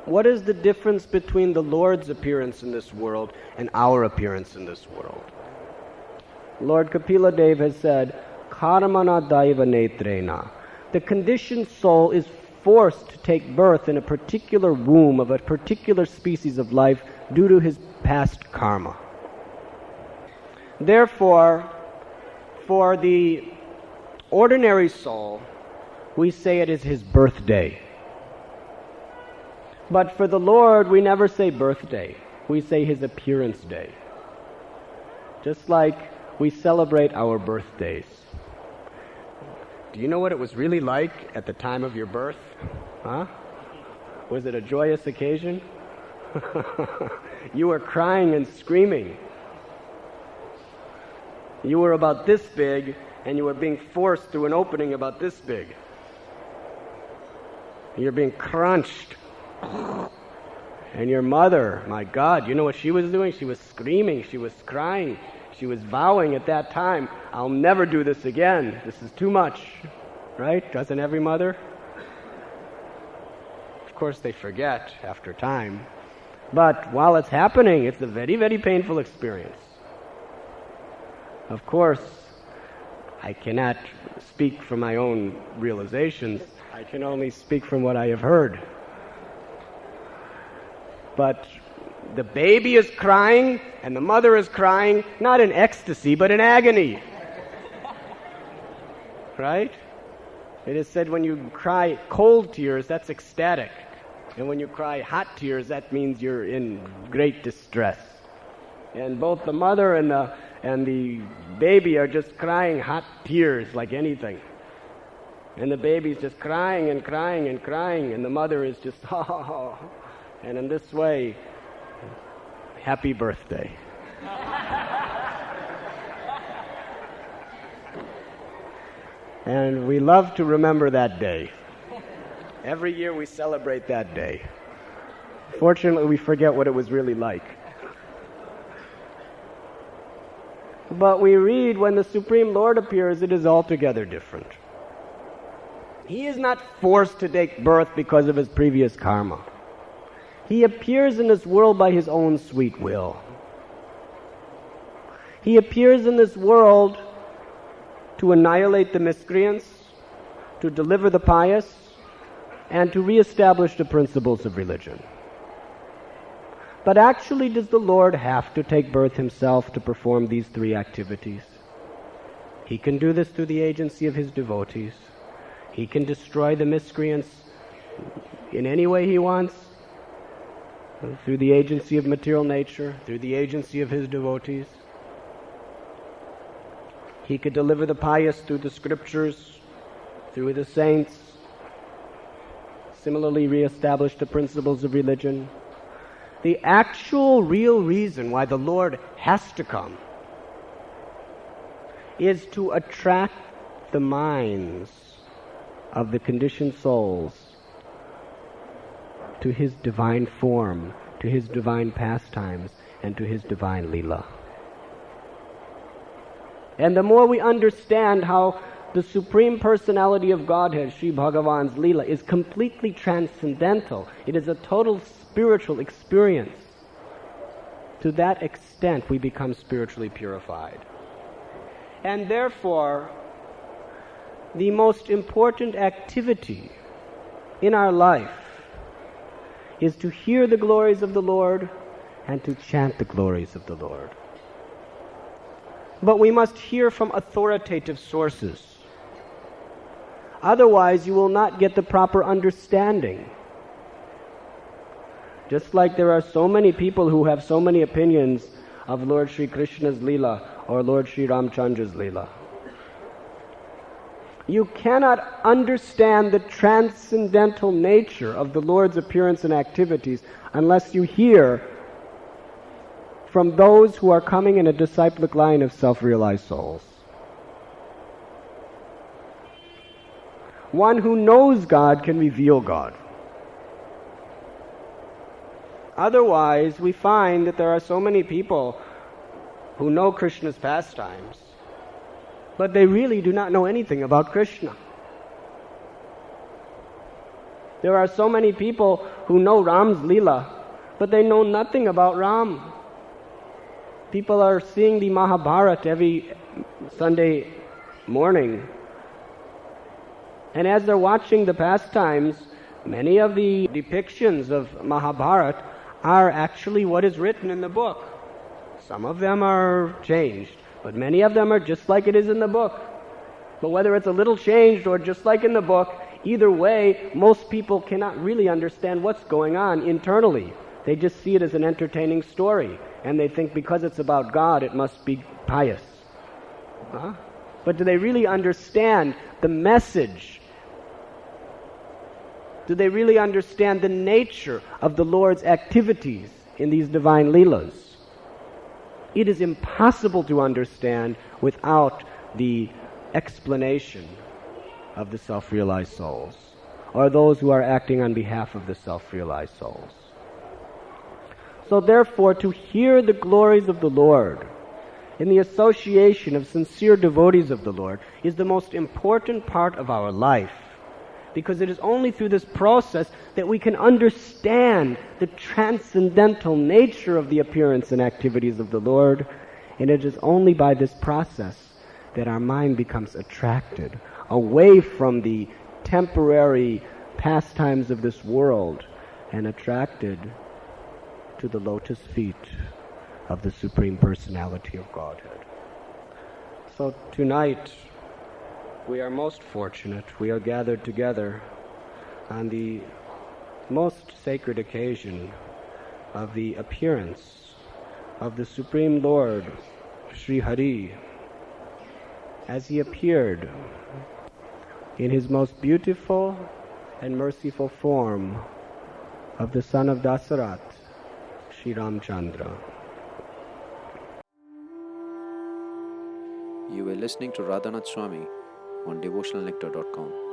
What is the difference between the Lord's appearance in this world and our appearance in this world? Lord Kapila Dev has said, Karmana daiva netrena. The conditioned soul is forced to take birth in a particular womb of a particular species of life due to his past karma. Therefore, for the ordinary soul, we say it is his birthday. But for the Lord, we never say birthday. We say his appearance day. Just like we celebrate our birthdays. Do you know what it was really like at the time of your birth? Huh? Was it a joyous occasion? You were crying and screaming. You were about this big, and you were being forced through an opening about this big. You're being crunched. And your mother, my God, you know what she was doing? She was screaming, she was crying, she was vowing at that time, I'll never do this again. This is too much. Right? Doesn't every mother? Of course they forget after time. But while it's happening, it's a very, very painful experience. Of course, I cannot speak from my own realizations. I can only speak from what I have heard. But the baby is crying and the mother is crying, not in ecstasy, but in agony. Right? It is said when you cry cold tears, that's ecstatic. And when you cry hot tears, that means you're in great distress. And both the mother and the baby are just crying hot tears like anything. And the baby's just crying and crying and crying, and the mother is just, oh. And in this way, happy birthday. And we love to remember that day. Every year we celebrate that day. Fortunately, we forget what it was really like. But we read when the Supreme Lord appears, it is altogether different. He is not forced to take birth because of his previous karma. He appears in this world by his own sweet will. He appears in this world to annihilate the miscreants, to deliver the pious, and to reestablish the principles of religion. But actually, does the Lord have to take birth himself to perform these three activities? He can do this through the agency of his devotees. He can destroy the miscreants in any way he wants, through the agency of material nature, through the agency of his devotees. He could deliver the pious through the scriptures, through the saints, similarly reestablish the principles of religion. The actual real reason why the Lord has to come is to attract the minds of the conditioned souls to his divine form, to his divine pastimes, and to his divine Lila. And the more we understand how the Supreme Personality of Godhead, Sri Bhagavan's Lila, is completely transcendental, it is a total spiritual experience, to that extent we become spiritually purified. And therefore, the most important activity in our life is to hear the glories of the Lord and to chant the glories of the Lord. But we must hear from authoritative sources. Otherwise, you will not get the proper understanding. Just like there are so many people who have so many opinions of Lord Sri Krishna's Lila or Lord Sri Ramchandra's Lila. You cannot understand the transcendental nature of the Lord's appearance and activities unless you hear from those who are coming in a disciplic line of self-realized souls. One who knows God can reveal God. Otherwise, we find that there are so many people who know Krishna's pastimes, but they really do not know anything about Krishna. There are so many people who know Ram's Lila, but they know nothing about Ram. People are seeing the Mahabharata every Sunday morning. And as they're watching the pastimes, many of the depictions of Mahabharata are actually what is written in the book. Some of them are changed, but many of them are just like it is in the book. But whether it's a little changed or just like in the book, either way, most people cannot really understand what's going on internally. They just see it as an entertaining story, and they think because it's about God, it must be pious. But do they really understand the message? Do they really understand the nature of the Lord's activities in these divine Leelas? It is impossible to understand without the explanation of the self-realized souls, or those who are acting on behalf of the self-realized souls. So therefore, to hear the glories of the Lord in the association of sincere devotees of the Lord is the most important part of our life, because it is only through this process that we can understand the transcendental nature of the appearance and activities of the Lord, and it is only by this process that our mind becomes attracted away from the temporary pastimes of this world and attracted to the lotus feet of the Supreme Personality of Godhead. So tonight, we are most fortunate. We are gathered together on the most sacred occasion of the appearance of the Supreme Lord, Sri Hari, as he appeared in his most beautiful and merciful form of the son of Dasarat, Sri Ramchandra. You were listening to Radhanath Swami on devotionalnectar.com.